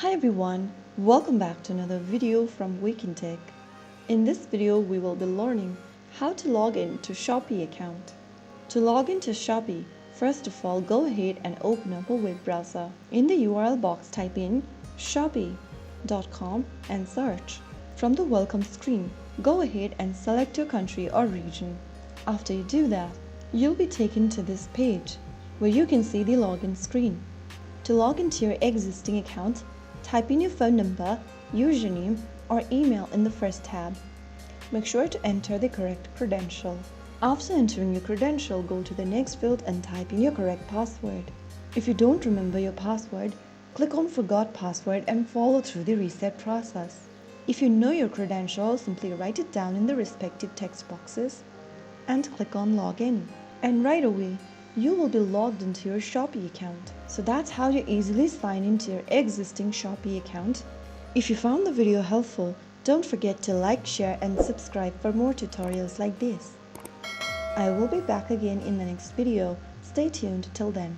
Hi everyone, welcome back to another video from Wake&Tech. In this video, we will be learning how to log in to Shopee account. To log into Shopee, first of all, go ahead and open up a web browser. In the URL box, type in shopee.com and search. From the welcome screen, go ahead and select your country or region. After you do that, you'll be taken to this page where you can see the login screen. To log into your existing account, type in your phone number, username, or email in the first tab. Make sure to enter the correct credential. After entering your credential, go to the next field and type in your correct password. If you don't remember your password, click on Forgot Password and follow through the reset process. If you know your credential, simply write it down in the respective text boxes and click on Login. And right away, you will be logged into your Shopee account. So that's how you easily sign into your existing Shopee account. If you found the video helpful, don't forget to like, share, and subscribe for more tutorials like this. I will be back again in the next video. Stay tuned till then.